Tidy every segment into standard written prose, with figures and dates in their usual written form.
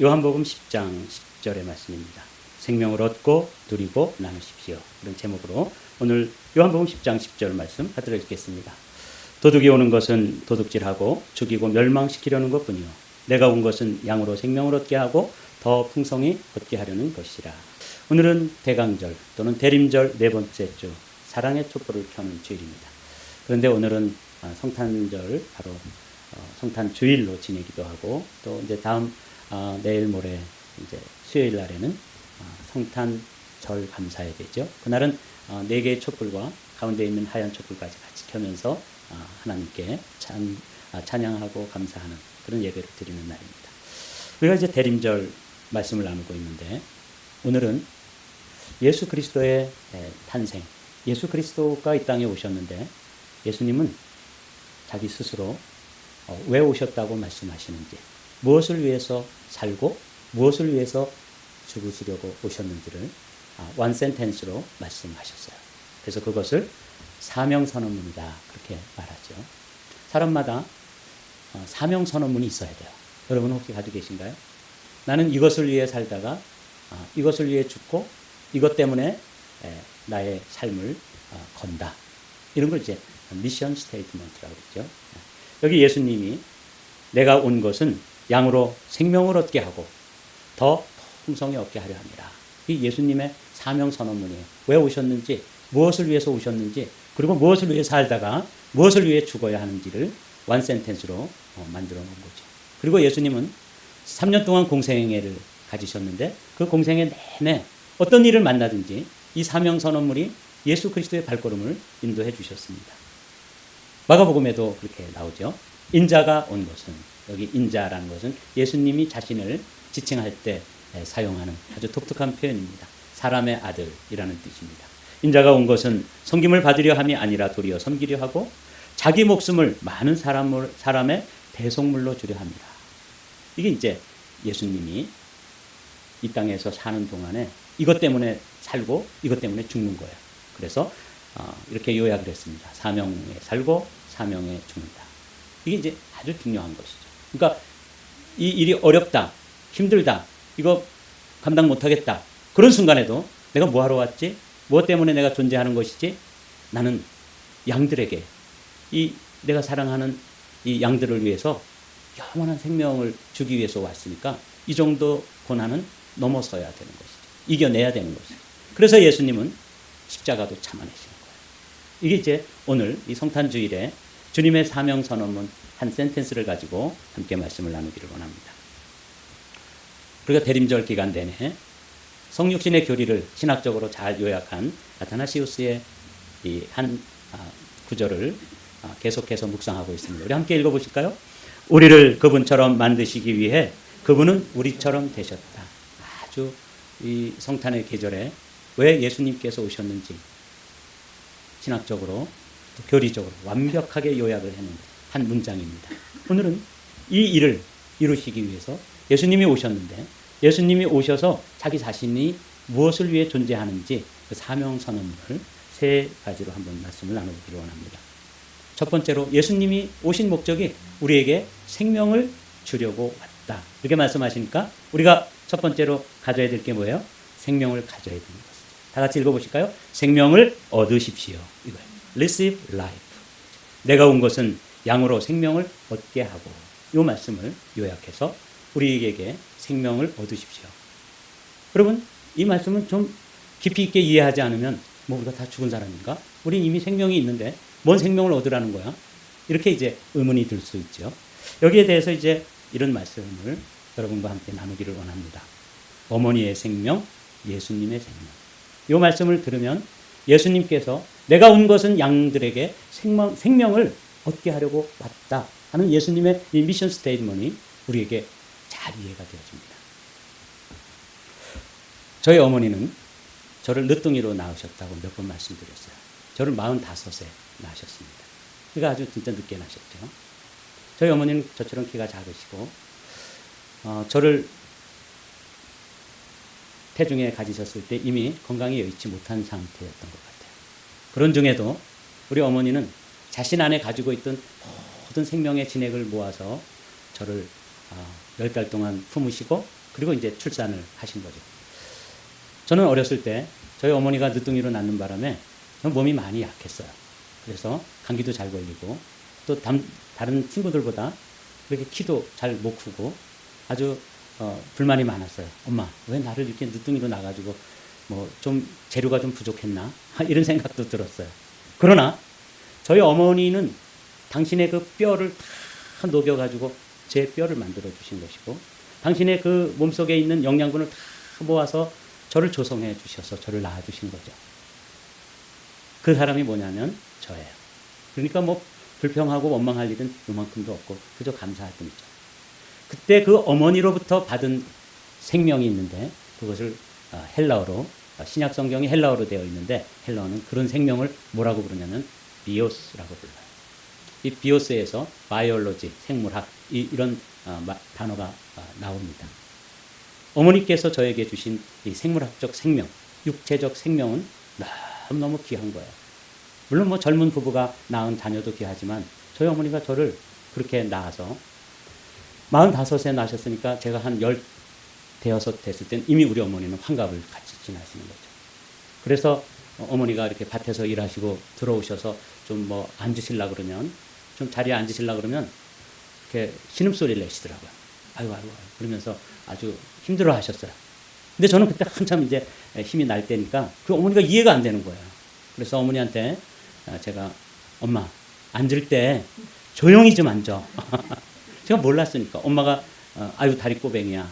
요한복음 10장 10절의 말씀입니다. 생명을 얻고 누리고 나누십시오. 이런 제목으로 오늘 요한복음 10장 10절 말씀 하도록 읽겠습니다. 도둑이 오는 것은 도둑질하고 죽이고 멸망시키려는 것뿐이요 내가 온 것은 양으로 생명을 얻게 하고 더 풍성히 얻게 하려는 것이라. 오늘은 대강절 또는 대림절 네 번째 주 사랑의 촛불을 켜는 주일입니다. 그런데 오늘은 성탄절 바로 성탄 주일로 지내기도 하고 또 이제 다음 내일 모레 이제 수요일 날에는 성탄절 감사예배죠. 그날은 네 개의 촛불과 가운데 있는 하얀 촛불까지 같이 켜면서 하나님께 찬양하고 감사하는 그런 예배를 드리는 날입니다. 우리가 이제 대림절 말씀을 나누고 있는데 오늘은 예수 그리스도의 탄생, 예수 그리스도가 이 땅에 오셨는데 예수님은 자기 스스로 왜 오셨다고 말씀하시는지, 무엇을 위해서 살고 무엇을 위해서 죽으시려고 오셨는지를 원 센텐스로 말씀하셨어요. 그래서 그것을 사명선언문이다 그렇게 말하죠. 사람마다 사명선언문이 있어야 돼요. 여러분 혹시 가지고 계신가요? 나는 이것을 위해 살다가 이것을 위해 죽고 이것 때문에 나의 삶을 건다. 이런 걸 이제 미션 스테이트먼트라고 그러죠. 여기 예수님이 내가 온 것은 양으로 생명을 얻게 하고 더 풍성히 얻게 하려 합니다. 이 예수님의 사명선언문이에요. 왜 오셨는지, 무엇을 위해서 오셨는지, 그리고 무엇을 위해 살다가 무엇을 위해 죽어야 하는지를 원 센텐스로 만들어 놓은 거죠. 그리고 예수님은 3년 동안 공생애를 가지셨는데 그 공생애 내내 어떤 일을 만나든지 이 사명선언문이 예수 그리스도의 발걸음을 인도해 주셨습니다. 마가복음에도 그렇게 나오죠. 인자가 온 것은, 여기 인자라는 것은 예수님이 자신을 지칭할 때 사용하는 아주 독특한 표현입니다. 사람의 아들이라는 뜻입니다. 인자가 온 것은 섬김을 받으려 함이 아니라 도리어 섬기려 하고 자기 목숨을 많은 사람의 대속물로 주려 합니다. 이게 이제 예수님이 이 땅에서 사는 동안에 이것 때문에 살고 이것 때문에 죽는 거예요. 그래서 이렇게 요약을 했습니다. 사명에 살고 사명에 죽는다. 이게 이제 아주 중요한 것이죠. 그러니까 이 일이 어렵다, 힘들다, 이거 감당 못하겠다. 그런 순간에도 내가 뭐하러 왔지? 무엇 때문에 내가 존재하는 것이지? 나는 양들에게, 내가 사랑하는 이 양들을 위해서 영원한 생명을 주기 위해서 왔으니까 이 정도 고난은 넘어서야 되는 것이죠. 이겨내야 되는 것이죠. 그래서 예수님은 십자가도 참아내시는 거예요. 이게 이제 오늘 이 성탄주일에 주님의 사명선언문 한 센텐스를 가지고 함께 말씀을 나누기를 원합니다. 우리가 대림절 기간 내내 성육신의 교리를 신학적으로 잘 요약한 아타나시우스의 이 한 구절을 계속해서 묵상하고 있습니다. 우리 함께 읽어보실까요? 우리를 그분처럼 만드시기 위해 그분은 우리처럼 되셨다. 아주 이 성탄의 계절에 왜 예수님께서 오셨는지 신학적으로 교리적으로 완벽하게 요약을 해놓은 한 문장입니다. 오늘은 이 일을 이루시기 위해서 예수님이 오셨는데 예수님이 오셔서 자기 자신이 무엇을 위해 존재하는지 그 사명선언문을 세 가지로 한번 말씀을 나눠보기를 원합니다. 첫 번째로 예수님이 오신 목적이 우리에게 생명을 주려고 왔다. 이렇게 말씀하시니까 우리가 첫 번째로 가져야 될 게 뭐예요? 생명을 가져야 되는 것이죠. 다 같이 읽어보실까요? 생명을 얻으십시오. 이거예요. Receive life. 내가 온 것은 양으로 생명을 얻게 하고 이 말씀을 요약해서 우리에게 생명을 얻으십시오. 여러분 이 말씀은 좀 깊이 있게 이해하지 않으면 뭐 우리가 다 죽은 사람인가? 우린 이미 생명이 있는데 뭔 생명을 얻으라는 거야? 이렇게 이제 의문이 들 수 있죠. 여기에 대해서 이제 이런 말씀을 여러분과 함께 나누기를 원합니다. 어머니의 생명, 예수님의 생명. 이 말씀을 들으면 예수님께서 내가 온 것은 양들에게 생명을 얻게 하려고 왔다 하는 예수님의 이 미션 스테이트먼이 우리에게 잘 이해가 되어집니다. 저희 어머니는 저를 늦둥이로 낳으셨다고 몇 번 말씀드렸어요. 저를 45세 낳으셨습니다. 그러니까 아주 진짜 늦게 낳으셨죠. 저희 어머니는 저처럼 키가 작으시고 저를 태중에 가지셨을 때 이미 건강이 여의치 못한 상태였던 것 같아요. 그런 중에도 우리 어머니는 자신 안에 가지고 있던 모든 생명의 진액을 모아서 저를 10달 동안 품으시고 그리고 이제 출산을 하신 거죠. 저는 어렸을 때 저희 어머니가 늦둥이로 낳는 바람에 몸이 많이 약했어요. 그래서 감기도 잘 걸리고 또 다른 친구들보다 그렇게 키도 잘 못 크고 아주 불만이 많았어요. 엄마, 왜 나를 이렇게 늦둥이로 낳아가지고 뭐 좀 재료가 좀 부족했나? 이런 생각도 들었어요. 그러나 저희 어머니는 당신의 그 뼈를 다 녹여가지고 제 뼈를 만들어 주신 것이고 당신의 그 몸속에 있는 영양분을 다 모아서 저를 조성해 주셔서 저를 낳아 주신 거죠. 그 사람이 뭐냐면 저예요. 그러니까 뭐 불평하고 원망할 일은 요만큼도 없고 그저 감사할 뿐이죠. 그때 그 어머니로부터 받은 생명이 있는데 그것을 헬라어로 신약 성경이 헬라어로 되어 있는데 헬라어는 그런 생명을 뭐라고 부르냐면 비오스라고 불러요. 이 비오스에서 바이올로지, 생물학 이런 단어가 나옵니다. 어머니께서 저에게 주신 이 생물학적 생명, 육체적 생명은 너무너무 귀한 거예요. 물론 뭐 젊은 부부가 낳은 자녀도 귀하지만 저희 어머니가 저를 그렇게 낳아서 45세 낳으셨으니까 제가 한 10대여섯 됐을 땐 이미 우리 어머니는 환갑을 같이 지나시는 거죠. 그래서 어머니가 이렇게 밭에서 일하시고 들어오셔서 좀 뭐 앉으시려고 그러면 좀 자리에 앉으시려고 그러면 이렇게 신음소리를 내시더라고요. 아이고 그러면서 아주 힘들어 하셨어요. 근데 저는 그때 한참 이제 힘이 날 때니까 그 어머니가 이해가 안 되는 거예요. 그래서 어머니한테 제가 엄마 앉을 때 조용히 좀 앉아. 제가 몰랐으니까 엄마가 아유 다리 꼬뱅이야.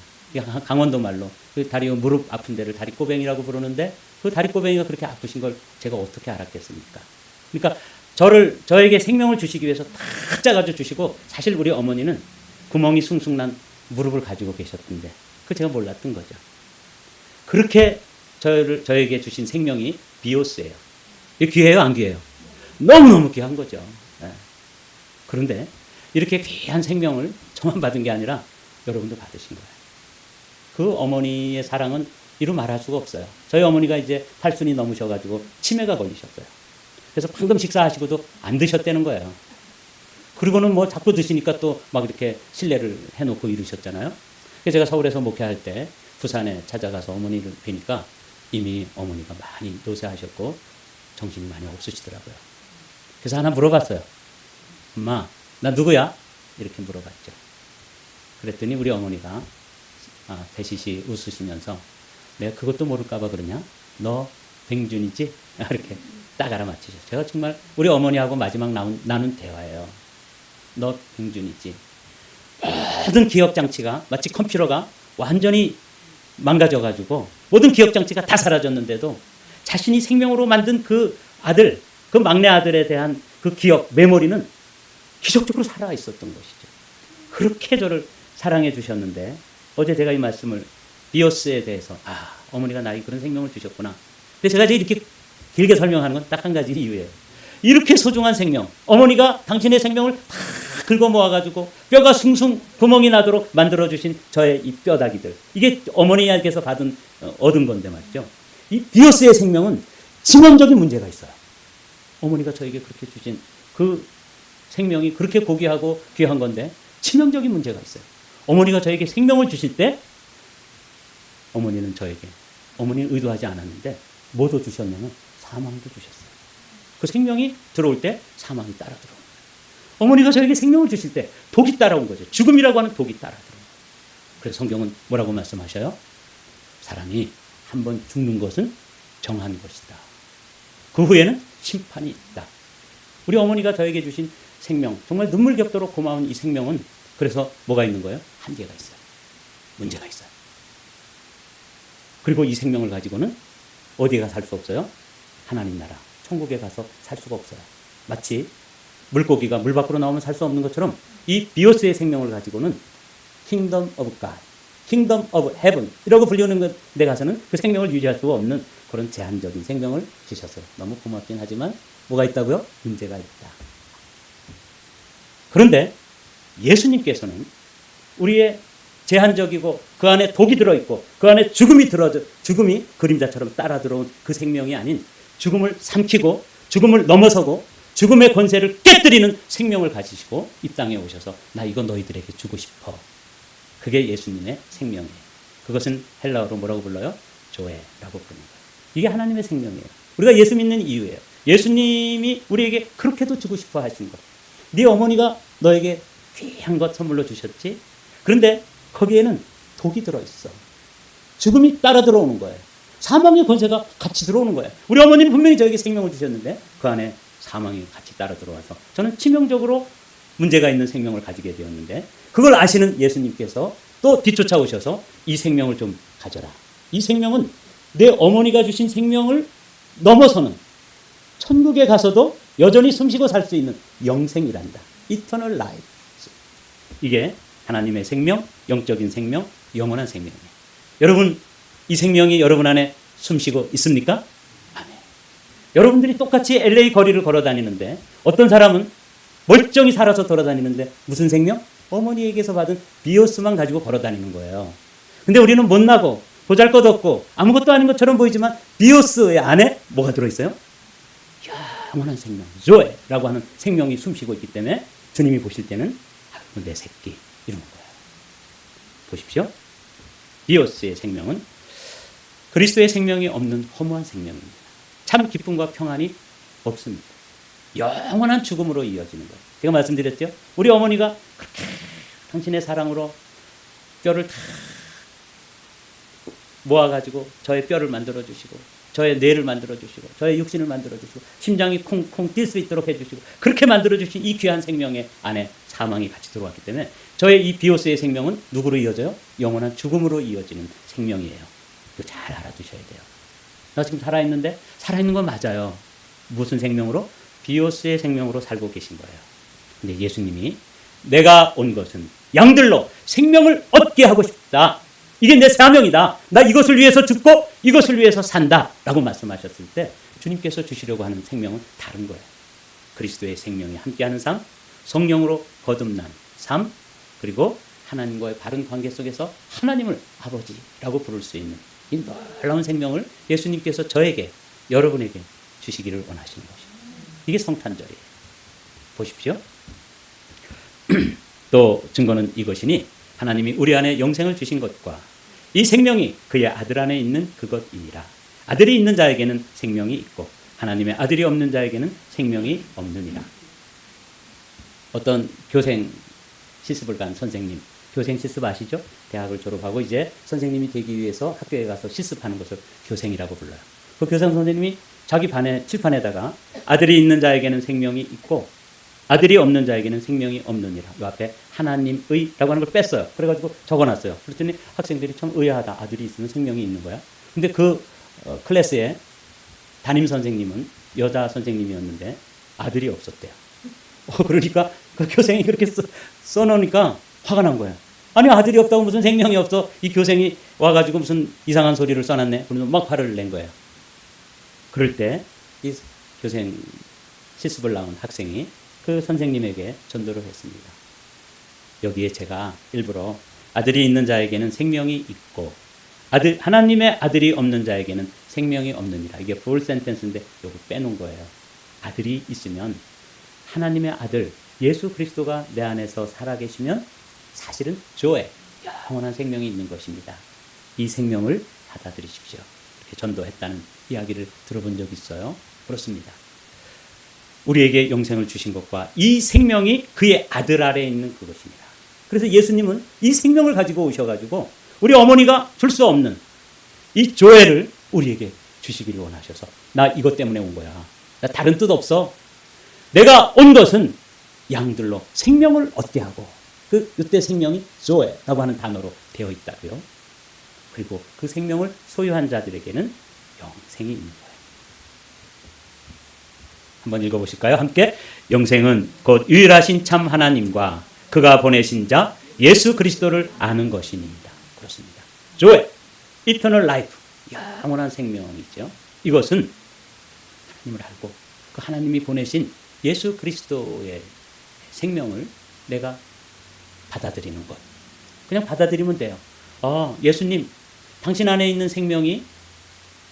강원도 말로 그 다리 무릎 아픈 데를 다리 꼬뱅이라고 부르는데 그 다리 꼬뱅이가 그렇게 아프신 걸 제가 어떻게 알았겠습니까? 그러니까 저에게 생명을 주시기 위해서 탁 짜가지고 주시고 사실 우리 어머니는 구멍이 숭숭 난 무릎을 가지고 계셨던데 그 제가 몰랐던 거죠. 그렇게 저에게 주신 생명이 비오스예요. 이게 귀해요, 안 귀해요? 너무너무 귀한 거죠. 네. 그런데 이렇게 귀한 생명을 저만 받은 게 아니라 여러분도 받으신 거예요. 그 어머니의 사랑은 이루 말할 수가 없어요. 저희 어머니가 이제 80이 넘으셔가지고 치매가 걸리셨어요. 그래서 방금 식사하시고도 안 드셨다는 거예요. 그리고는 뭐 자꾸 드시니까 또 막 이렇게 실례를 해놓고 이러셨잖아요. 그래서 제가 서울에서 목회할 때 부산에 찾아가서 어머니를 뵈니까 이미 어머니가 많이 노쇠하셨고 정신이 많이 없으시더라고요. 그래서 하나 물어봤어요. 엄마, 나 누구야? 이렇게 물어봤죠. 그랬더니 우리 어머니가 대시시 웃으시면서 내가 그것도 모를까봐 그러냐? 너 백준이지? 이렇게 딱 알아맞히죠. 제가 정말 우리 어머니하고 마지막 나눈 대화예요. 너 백준이지? 모든 기억장치가 마치 컴퓨터가 완전히 망가져가지고 모든 기억장치가 다 사라졌는데도 자신이 생명으로 만든 그 아들, 그 막내 아들에 대한 그 기억, 메모리는 기적적으로 살아있었던 것이죠. 그렇게 저를 사랑해 주셨는데 어제 제가 이 말씀을 비오스에 대해서 어머니가 나에게 그런 생명을 주셨구나. 근데 제가 이제 이렇게 길게 설명하는 건 딱 한 가지 이유예요. 이렇게 소중한 생명, 어머니가 당신의 생명을 다 긁어 모아가지고 뼈가 숭숭 구멍이 나도록 만들어주신 저의 이 뼈다귀들. 이게 어머니에게서 얻은 건데 말이죠. 이 비오스의 생명은 치명적인 문제가 있어요. 어머니가 저에게 그렇게 주신 그 생명이 그렇게 고귀하고 귀한 건데 치명적인 문제가 있어요. 어머니가 저에게 생명을 주실 때 어머니는 의도하지 않았는데 뭐도 주셨냐면 사망도 주셨어요. 그 생명이 들어올 때 사망이 따라 들어온 거예요. 어머니가 저에게 생명을 주실 때 독이 따라온 거죠. 죽음이라고 하는 독이 따라 들어온 거예요. 그래서 성경은 뭐라고 말씀하셔요? 사람이 한번 죽는 것은 정한 것이다. 그 후에는 심판이 있다. 우리 어머니가 저에게 주신 생명, 정말 눈물겹도록 고마운 이 생명은 그래서 뭐가 있는 거예요? 한계가 있어요. 문제가 있어요. 그리고 이 생명을 가지고는 어디에 가 살 수 없어요? 하나님 나라, 천국에 가서 살 수가 없어요. 마치 물고기가 물 밖으로 나오면 살 수 없는 것처럼 이 비오스의 생명을 가지고는 Kingdom of God, Kingdom of Heaven 이라고 불리는 데 가서는 그 생명을 유지할 수 없는 그런 제한적인 생명을 주셨어요. 너무 고맙긴 하지만 뭐가 있다고요? 문제가 있다. 그런데 예수님께서는 우리의 제한적이고 그 안에 독이 들어있고 그 안에 죽음이 그림자처럼 따라 들어온 그 생명이 아닌 죽음을 삼키고 죽음을 넘어서고 죽음의 권세를 깨뜨리는 생명을 가지시고 이 땅에 오셔서 나 이거 너희들에게 주고 싶어. 그게 예수님의 생명이에요. 그것은 헬라어로 뭐라고 불러요? 조에라고 부르는 거예요. 이게 하나님의 생명이에요. 우리가 예수 믿는 이유예요. 예수님이 우리에게 그렇게도 주고 싶어 하신 것. 네 어머니가 너에게 귀한 것 선물로 주셨지? 그런데 거기에는 독이 들어있어. 죽음이 따라 들어오는 거예요. 사망의 권세가 같이 들어오는 거예요. 우리 어머니는 분명히 저에게 생명을 주셨는데 그 안에 사망이 같이 따라 들어와서 저는 치명적으로 문제가 있는 생명을 가지게 되었는데 그걸 아시는 예수님께서 또 뒤쫓아오셔서 이 생명을 좀 가져라. 이 생명은 내 어머니가 주신 생명을 넘어서는 천국에 가서도 여전히 숨쉬고 살 수 있는 영생이란다. Eternal life. 이게 하나님의 생명, 영적인 생명, 영원한 생명이에요. 여러분, 이 생명이 여러분 안에 숨쉬고 있습니까? 아멘. 여러분들이 똑같이 LA 거리를 걸어 다니는데 어떤 사람은 멀쩡히 살아서 돌아다니는데 무슨 생명? 어머니에게서 받은 비오스만 가지고 걸어 다니는 거예요. 근데 우리는 못나고 보잘것없고 아무것도 아닌 것처럼 보이지만 비오스의 안에 뭐가 들어있어요? 영원한 생명, 조에라고 하는 생명이 숨쉬고 있기 때문에 주님이 보실 때는 내 새끼 이러는 거예요. 보십시오. 비오스의 생명은 그리스도의 생명이 없는 허무한 생명입니다. 참 기쁨과 평안이 없습니다. 영원한 죽음으로 이어지는 거예요. 제가 말씀드렸죠. 우리 어머니가 그렇게 당신의 사랑으로 뼈를 다 모아가지고 저의 뼈를 만들어주시고 저의 뇌를 만들어주시고 저의 육신을 만들어주시고 심장이 콩콩 뛸 수 있도록 해주시고 그렇게 만들어주신 이 귀한 생명의 안에 사망이 같이 들어왔기 때문에 저의 이 비오스의 생명은 누구로 이어져요? 영원한 죽음으로 이어지는 생명이에요. 이거 잘 알아두셔야 돼요. 나 지금 살아있는데 살아있는 건 맞아요. 무슨 생명으로? 비오스의 생명으로 살고 계신 거예요. 근데 예수님이 내가 온 것은 양들로 생명을 얻게 하고 싶다. 이게 내 사명이다. 나 이것을 위해서 죽고 이것을 위해서 산다. 라고 말씀하셨을 때 주님께서 주시려고 하는 생명은 다른 거예요. 그리스도의 생명이 함께하는 삶, 성령으로 거듭난 삶, 그리고 하나님과의 바른 관계 속에서 하나님을 아버지라고 부를 수 있는 이 놀라운 생명을 예수님께서 저에게, 여러분에게 주시기를 원하시는 것입니다. 이게 성탄절이에요. 보십시오. 또 증거는 이것이니 하나님이 우리 안에 영생을 주신 것과 이 생명이 그의 아들 안에 있는 그것이니라. 아들이 있는 자에게는 생명이 있고 하나님의 아들이 없는 자에게는 생명이 없느니라. 어떤 교생 실습을 간 선생님, 교생 실습 아시죠? 대학을 졸업하고 이제 선생님이 되기 위해서 학교에 가서 실습하는 것을 교생이라고 불러요. 그 교생 선생님이 자기 반에 칠판에다가 아들이 있는 자에게는 생명이 있고 아들이 없는 자에게는 생명이 없느니라. 이 앞에 하나님의 라고 하는 걸 뺐어요. 그래가지고 적어놨어요. 그랬더니 학생들이 참 의아하다. 아들이 있으면 생명이 있는 거야. 근데 그 클래스에 담임 선생님은 여자 선생님이었는데 아들이 없었대요. 그러니까 그 교생이 그렇게 써놓으니까 화가 난 거야. 아니 아들이 없다고 무슨 생명이 없어. 이 교생이 와가지고 무슨 이상한 소리를 써놨네. 그러면서 막 화를 낸 거예요. 그럴 때 이 교생 실습을 나온 학생이 그 선생님에게 전도를 했습니다. 여기에 제가 일부러 아들이 있는 자에게는 생명이 있고 하나님의 아들이 없는 자에게는 생명이 없느니라. 이게 풀 센텐스인데 요거 빼놓은 거예요. 아들이 있으면 하나님의 아들 예수 그리스도가 내 안에서 살아계시면 사실은 조에 영원한 생명이 있는 것입니다. 이 생명을 받아들이십시오. 이렇게 전도했다는 이야기를 들어본 적이 있어요. 그렇습니다. 우리에게 영생을 주신 것과 이 생명이 그의 아들 아래에 있는 그것입니다. 그래서 예수님은 이 생명을 가지고 오셔가지고 우리 어머니가 줄 수 없는 이 조회를 우리에게 주시기를 원하셔서 나 이것 때문에 온 거야. 나 다른 뜻 없어. 내가 온 것은 양들로 생명을 얻게 하고 이때 생명이 조에라고 하는 단어로 되어 있다고요. 그리고 그 생명을 소유한 자들에게는 영생이 있는 거예요. 한번 읽어보실까요? 함께. 영생은 곧 유일하신 참 하나님과 그가 보내신 자 예수 그리스도를 아는 것입니다. 그렇습니다. 조에, eternal life, 영원한 생명이죠. 이것은 하나님을 알고 그 하나님이 보내신 예수 그리스도의 생명을 내가 받아들이는 것. 그냥 받아들이면 돼요. 예수님, 당신 안에 있는 생명이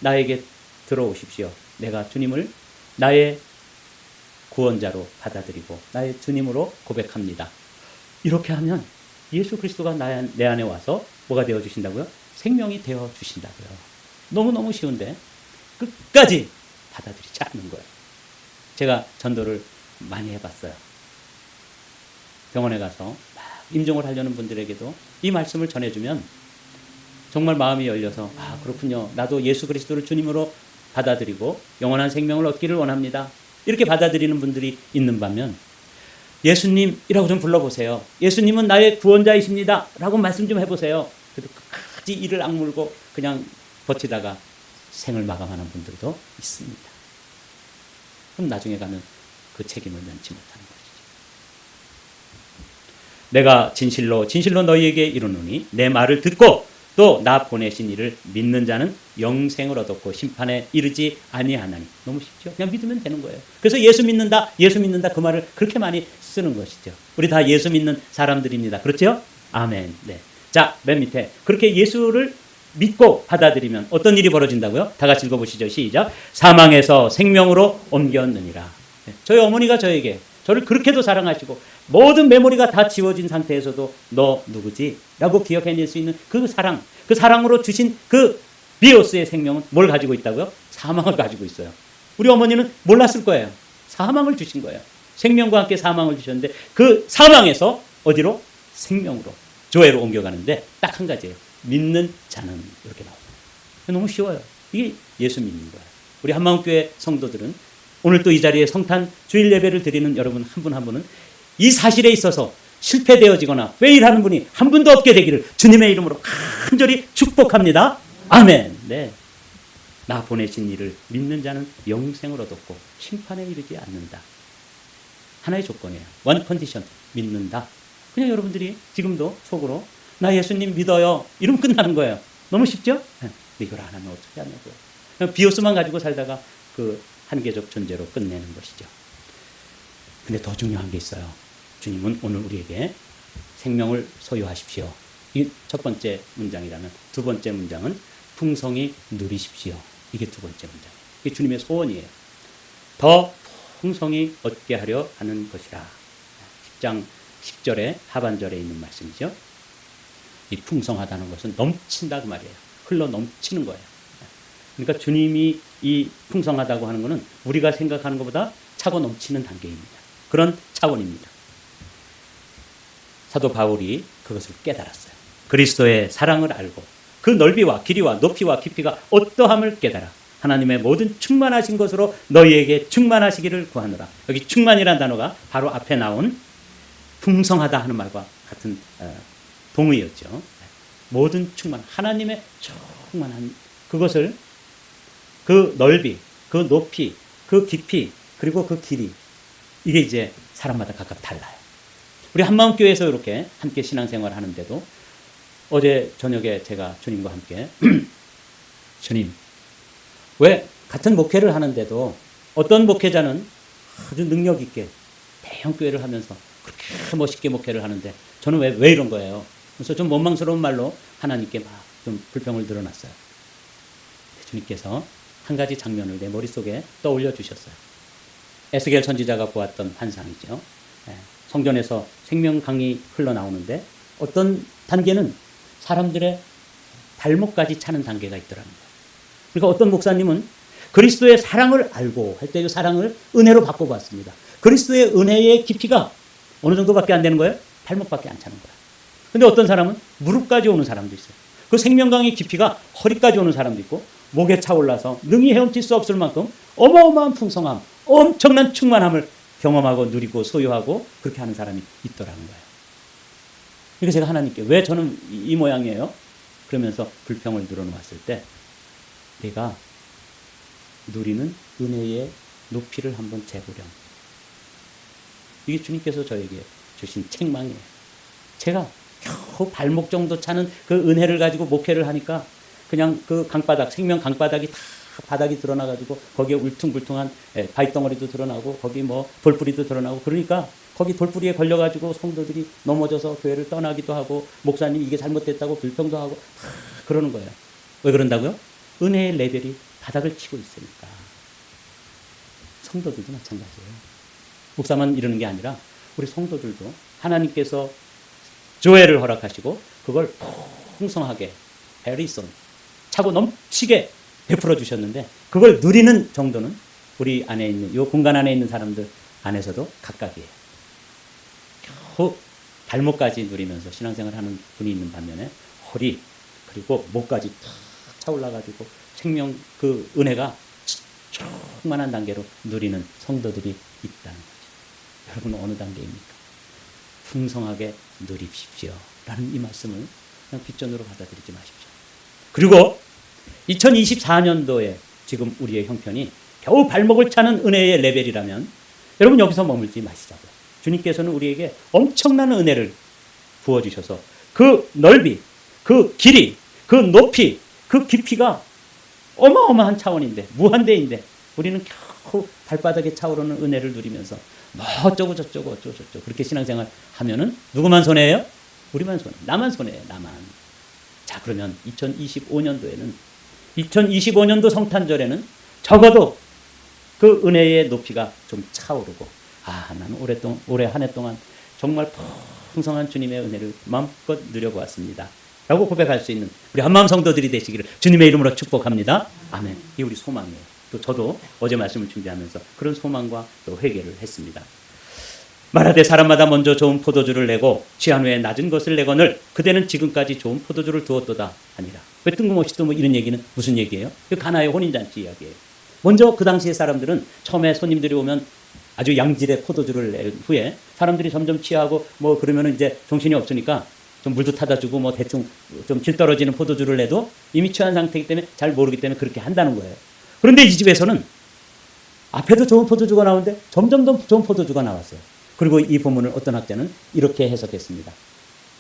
나에게 들어오십시오. 내가 주님을 나의 구원자로 받아들이고 나의 주님으로 고백합니다. 이렇게 하면 예수 그리스도가 내 안에 와서 뭐가 되어 주신다고요? 생명이 되어 주신다고요. 너무너무 쉬운데 끝까지 받아들이지 않는 거예요. 제가 전도를 많이 해봤어요. 병원에 가서 막 임종을 하려는 분들에게도 이 말씀을 전해주면 정말 마음이 열려서 그렇군요. 나도 예수 그리스도를 주님으로 받아들이고 영원한 생명을 얻기를 원합니다. 이렇게 받아들이는 분들이 있는 반면 예수님이라고 좀 불러보세요. 예수님은 나의 구원자이십니다. 라고 말씀 좀 해보세요. 그래도 끝까지 이를 악물고 그냥 버티다가 생을 마감하는 분들도 있습니다. 그럼 나중에 가면 그 책임을 면치 못하는 것이죠. 내가 진실로 너희에게 이르노니 내 말을 듣고 또 나 보내신 이를 믿는 자는 영생을 얻었고 심판에 이르지 아니하나니. 너무 쉽죠? 그냥 믿으면 되는 거예요. 그래서 예수 믿는다 그 말을 그렇게 많이 쓰는 것이죠. 우리 다 예수 믿는 사람들입니다. 그렇죠? 아멘. 네. 자, 맨 밑에 그렇게 예수를 믿고 받아들이면 어떤 일이 벌어진다고요? 다 같이 읽어보시죠. 시작. 사망에서 생명으로 옮겼느니라. 네. 저희 어머니가 저에게 저를 그렇게도 사랑하시고 모든 메모리가 다 지워진 상태에서도 너 누구지? 라고 기억해낼 수 있는 그 사랑으로 주신 그 비오스의 생명은 뭘 가지고 있다고요? 사망을 가지고 있어요. 우리 어머니는 몰랐을 거예요. 사망을 주신 거예요. 생명과 함께 사망을 주셨는데 그 사망에서 어디로? 생명으로, 조회로 옮겨가는데 딱 한 가지예요. 믿는 자는 이렇게 나옵니다. 너무 쉬워요. 이게 예수 믿는 거예요. 우리 한마음교회 성도들은 오늘 또 이 자리에 성탄 주일 예배를 드리는 여러분 한 분 한 분은 이 사실에 있어서 실패되어지거나 페일하는 분이 한 분도 없게 되기를 주님의 이름으로 간절히 축복합니다. 아멘. 네. 나 보내신 이를 믿는 자는 영생을 얻었고 심판에 이르지 않는다. 하나의 조건이에요. 원 컨디션. 믿는다. 그냥 여러분들이 지금도 속으로 나 예수님 믿어요. 이러면 끝나는 거예요. 너무 쉽죠? 이걸 안 하면 어떻게 하냐고요. 그냥 비오스만 가지고 살다가 그 한계적 존재로 끝내는 것이죠. 근데 더 중요한 게 있어요. 주님은 오늘 우리에게 생명을 소유하십시오. 이게 첫 번째 문장이라면 두 번째 문장은 풍성히 누리십시오. 이게 두 번째 문장이에요. 이게 주님의 소원이에요. 더 풍성히 얻게 하려 하는 것이라. 10장 10절의 하반절에 있는 말씀이죠. 이 풍성하다는 것은 넘친다 그 말이에요. 흘러 넘치는 거예요. 그러니까 주님이 이 풍성하다고 하는 것은 우리가 생각하는 것보다 차고 넘치는 단계입니다. 그런 차원입니다. 사도 바울이 그것을 깨달았어요. 그리스도의 사랑을 알고 그 넓이와 길이와 높이와 깊이가 어떠함을 깨달아 하나님의 모든 충만하신 것으로 너희에게 충만하시기를 구하노라. 여기 충만이라는 단어가 바로 앞에 나온 풍성하다 하는 말과 같은 동의였죠. 모든 충만, 하나님의 충만한 그것을 그 넓이, 그 높이, 그 깊이, 그리고 그 길이 이게 이제 사람마다 각각 달라요. 우리 한마음교회에서 이렇게 함께 신앙생활을 하는데도 어제 저녁에 제가 주님과 함께 주님, 왜 같은 목회를 하는데도 어떤 목회자는 아주 능력 있게 대형 교회를 하면서 그렇게 멋있게 목회를 하는데 저는 왜 이런 거예요. 그래서 좀 원망스러운 말로 하나님께 막 좀 불평을 드러났어요. 주님께서 한 가지 장면을 내 머릿속에 떠올려 주셨어요. 에스겔 선지자가 보았던 환상이죠. 성전에서 생명강이 흘러나오는데 어떤 단계는 사람들의 발목까지 차는 단계가 있더라는 거예요. 그러니까 어떤 목사님은 그리스도의 사랑을 알고 할 때 이 사랑을 은혜로 바꿔봤습니다. 그리스도의 은혜의 깊이가 어느 정도밖에 안 되는 거예요? 발목밖에 안 차는 거예요. 근데 어떤 사람은 무릎까지 오는 사람도 있어요. 그 생명강의 깊이가 허리까지 오는 사람도 있고 목에 차올라서 능히 헤엄칠 수 없을 만큼 어마어마한 풍성함, 엄청난 충만함을 경험하고 누리고 소유하고 그렇게 하는 사람이 있더라는 거예요. 그러니까 제가 하나님께 왜 저는 이 모양이에요? 그러면서 불평을 늘어놓았을 때 내가 누리는 은혜의 높이를 한번 재보렴. 이게 주님께서 저에게 주신 책망이에요. 제가 겨우 발목 정도 차는 그 은혜를 가지고 목회를 하니까 그냥 그 강바닥, 생명 강바닥이 다 바닥이 드러나가지고 거기에 울퉁불퉁한 바위덩어리도 드러나고 거기 뭐 돌뿌리도 드러나고 그러니까 거기 돌뿌리에 걸려가지고 성도들이 넘어져서 교회를 떠나기도 하고 목사님 이게 잘못됐다고 불평도 하고 그러는 거예요. 왜 그런다고요? 은혜의 레벨이 바닥을 치고 있으니까. 성도들도 마찬가지예요. 목사만 이러는 게 아니라 우리 성도들도 하나님께서 조회를 허락하시고 그걸 풍성하게 베리손 차고 넘치게 베풀어 주셨는데 그걸 누리는 정도는 우리 안에 있는 이 공간 안에 있는 사람들 안에서도 각각이에요. 겨우 발목까지 누리면서 신앙생활하는 분이 있는 반면에 허리 그리고 목까지 탁 차올라가지고 생명 그 은혜가 충만한 단계로 누리는 성도들이 있다는 거죠. 여러분 어느 단계입니까? 풍성하게 누립십시오 라는 이 말씀을 그냥 빗전으로 받아들이지 마십시오. 그리고 2024년도에 지금 우리의 형편이 겨우 발목을 차는 은혜의 레벨이라면 여러분 여기서 머물지 마시자고요. 주님께서는 우리에게 엄청난 은혜를 부어주셔서 그 넓이, 그 길이, 그 높이, 그 깊이가 어마어마한 차원인데 무한대인데 우리는 겨우 발바닥에 차오르는 은혜를 누리면서 뭐 어쩌고 저쩌고 어쩌고 저쩌고 그렇게 신앙생활 하면은 누구만 손해예요? 우리만 손해. 나만 손해예요. 나만. 자 그러면 2025년도 성탄절에는 적어도 그 은혜의 높이가 좀 차오르고 나는 올해 한 해 동안 정말 풍성한 주님의 은혜를 마음껏 누려보았습니다 라고 고백할 수 있는 우리 한마음 성도들이 되시기를 주님의 이름으로 축복합니다. 아멘. 이게 우리 소망이에요. 또 저도 어제 말씀을 준비하면서 그런 소망과 또 회개를 했습니다. 말하되 사람마다 먼저 좋은 포도주를 내고 취한 후에 낮은 것을 내거늘 그대는 지금까지 좋은 포도주를 두었도다 하니라. 왜 뜬금없이 또 뭐 이런 얘기는 무슨 얘기예요? 가나의 혼인잔치 이야기예요. 먼저 그 당시의 사람들은 처음에 손님들이 오면 아주 양질의 포도주를 낸 후에 사람들이 점점 취하고 뭐 그러면 이제 정신이 없으니까 좀 물도 타다 주고 뭐 대충 좀 질 떨어지는 포도주를 내도 이미 취한 상태이기 때문에 잘 모르기 때문에 그렇게 한다는 거예요. 그런데 이 집에서는 앞에도 좋은 포도주가 나오는데 점점 더 좋은 포도주가 나왔어요. 그리고 이 본문을 어떤 학자는 이렇게 해석했습니다.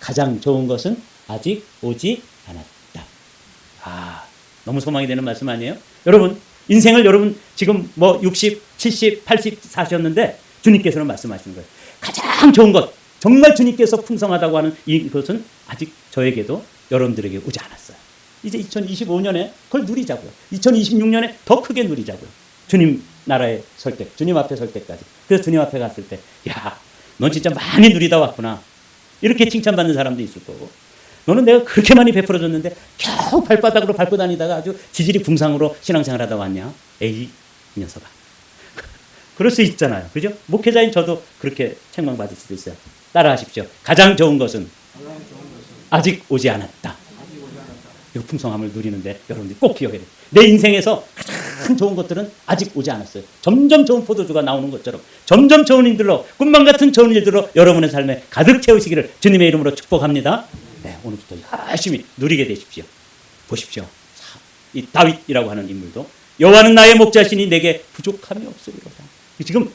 가장 좋은 것은 아직 오지 않았다. 너무 소망이 되는 말씀 아니에요? 여러분 인생을 여러분 지금 뭐 60, 70, 80 사셨는데 주님께서는 말씀하시는 거예요. 가장 좋은 것 정말 주님께서 풍성하다고 하는 이것은 아직 저에게도 여러분들에게 오지 않았어요. 이제 2025년에 그걸 누리자고요. 2026년에 더 크게 누리자고요. 주님 나라에 설 때, 주님 앞에 설 때까지. 그래서 주님 앞에 갔을 때, 야, 넌 진짜 많이 누리다 왔구나. 이렇게 칭찬받는 사람도 있을 거고, 너는 내가 그렇게 많이 베풀어줬는데 겨우 발바닥으로 밟고 다니다가 아주 지질이 궁상으로 신앙생활하다 왔냐? 에이, 이 녀석아. 그럴 수 있잖아요. 그죠? 목회자인 저도 그렇게 책망받을 수도 있어요. 따라하십시오. 가장 좋은 것은 아직 오지 않았다. 이 풍성함을 누리는데 여러분들이 꼭 기억해야 돼요. 내 인생에서 가장 좋은 것들은 아직 오지 않았어요. 점점 좋은 포도주가 나오는 것처럼 점점 좋은 일들로 꿈만 같은 좋은 일들로 여러분의 삶에 가득 채우시기를 주님의 이름으로 축복합니다. 네, 오늘부터 열심히 누리게 되십시오. 보십시오. 이 다윗이라고 하는 인물도 여호와는 나의 목자시니 내게 부족함이 없으리로다. 지금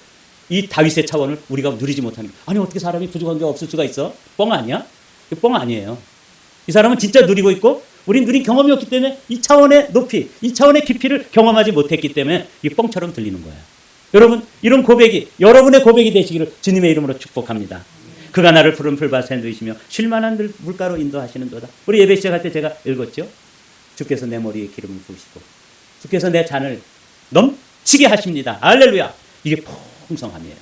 이 다윗의 차원을 우리가 누리지 못하는 거예요. 아니 어떻게 사람이 부족한 게 없을 수가 있어? 뻥 아니야? 뻥 아니에요. 이 사람은 진짜 누리고 있고 우린 누린 경험이 없기 때문에 이 차원의 높이, 이 차원의 깊이를 경험하지 못했기 때문에 이 뻥처럼 들리는 거예요. 여러분 이런 고백이 여러분의 고백이 되시기를 주님의 이름으로 축복합니다. 그가 나를 푸른 풀밭에 누이시며 쉴만한 물가로 인도하시는도다. 우리 예배 시작할 때 제가 읽었죠. 주께서 내 머리에 기름을 부으시고 주께서 내 잔을 넘치게 하십니다. 할렐루야. 이게 풍성함이에요.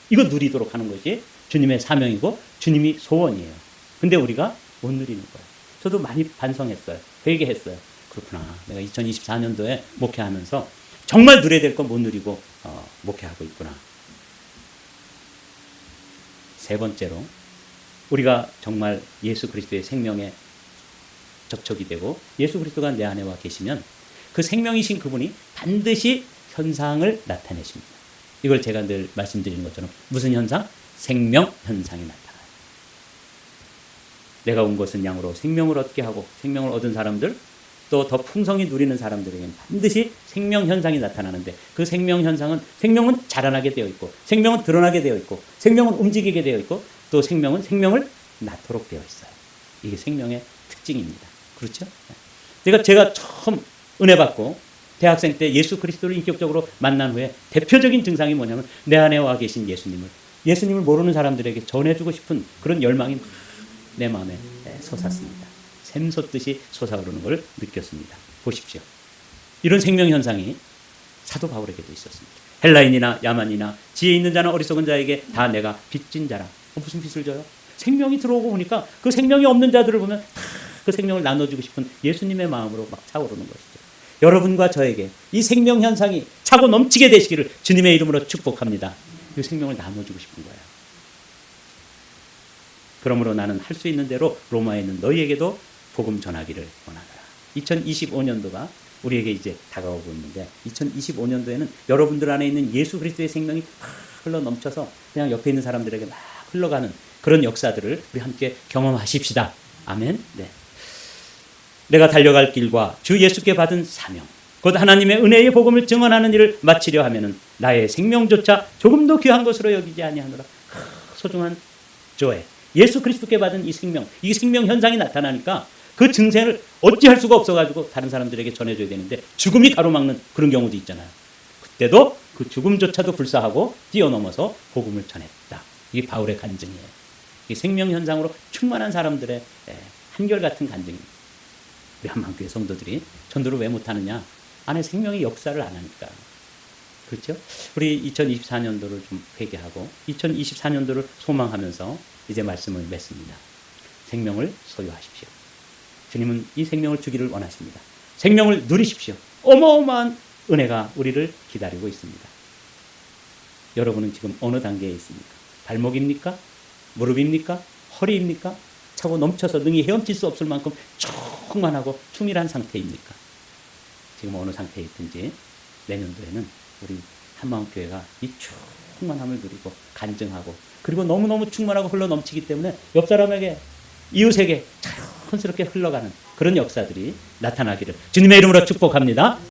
이거 누리도록 하는 것이 주님의 사명이고 주님이 소원이에요. 근데 우리가 못 누리는 거예요. 저도 많이 반성했어요. 회개했어요. 그렇구나. 내가 2024년도에 목회하면서 정말 누려야 될 건 못 누리고 목회하고 있구나. 세 번째로 우리가 정말 예수 그리스도의 생명에 접촉이 되고 예수 그리스도가 내 안에 와 계시면 그 생명이신 그분이 반드시 현상을 나타내십니다. 이걸 제가 늘 말씀드리는 것처럼 무슨 현상? 생명 현상이 나타나요. 내가 온 것은 양으로 생명을 얻게 하고 생명을 얻은 사람들 또 더 풍성히 누리는 사람들에게는 반드시 생명 현상이 나타나는데 그 생명 현상은 생명은 자라나게 되어 있고 생명은 드러나게 되어 있고 생명은 움직이게 되어 있고 또 생명은 생명을 낳도록 되어 있어요. 이게 생명의 특징입니다. 그렇죠? 제가 처음 은혜 받고 대학생 때 예수 그리스도를 인격적으로 만난 후에 대표적인 증상이 뭐냐면 내 안에 와 계신 예수님을 모르는 사람들에게 전해주고 싶은 그런 열망이 내 마음에 솟았습니다. 샘솟듯이 솟아오르는 것을 느꼈습니다. 보십시오. 이런 생명현상이 사도 바울에게도 있었습니다. 헬라인이나 야만이나 지혜 있는 자나 어리석은 자에게 다 내가 빚진 자라. 무슨 빚을 져요? 생명이 들어오고 보니까 그 생명이 없는 자들을 보면 그 생명을 나눠주고 싶은 예수님의 마음으로 막 차오르는 것이죠. 여러분과 저에게 이 생명 현상이 차고 넘치게 되시기를 주님의 이름으로 축복합니다. 그 생명을 나눠주고 싶은 거예요. 그러므로 나는 할 수 있는 대로 로마에 있는 너희에게도 복음 전하기를 원하노라. 2025년도가 우리에게 이제 다가오고 있는데 2025년도에는 여러분들 안에 있는 예수 그리스도의 생명이 막 흘러 넘쳐서 그냥 옆에 있는 사람들에게 막 흘러가는 그런 역사들을 우리 함께 경험하십시다. 아멘. 네. 내가 달려갈 길과 주 예수께 받은 사명, 곧 하나님의 은혜의 복음을 증언하는 일을 마치려 하면은 나의 생명조차 조금도 귀한 것으로 여기지 아니하노라. 소중한 조에 예수 그리스도께 받은 이 생명 현상이 나타나니까 그 증세를 어찌할 수가 없어가지고 다른 사람들에게 전해줘야 되는데 죽음이 가로막는 그런 경우도 있잖아요. 그때도 그 죽음조차도 불사하고 뛰어넘어서 복음을 전했다. 이게 바울의 간증이에요. 이 생명 현상으로 충만한 사람들의 한결같은 간증입니다. 우리 한만교회 성도들이 전도를 왜 못하느냐? 안에 생명의 역사를 안 하니까. 그렇죠? 우리 2024년도를 좀 회개하고 2024년도를 소망하면서 이제 말씀을 맺습니다. 생명을 소유하십시오. 주님은 이 생명을 주기를 원하십니다. 생명을 누리십시오. 어마어마한 은혜가 우리를 기다리고 있습니다. 여러분은 지금 어느 단계에 있습니까? 발목입니까? 무릎입니까? 허리입니까? 차고 넘쳐서 능히 헤엄칠 수 없을 만큼 충만하고 충실한 상태입니까? 지금 어느 상태에 있든지 내년도에는 우리 한마음교회가 이 충만함을 누리고 간증하고 그리고 너무너무 충만하고 흘러 넘치기 때문에 옆 사람에게 이웃에게 자연스럽게 흘러가는 그런 역사들이 나타나기를 주님의 이름으로 축복합니다.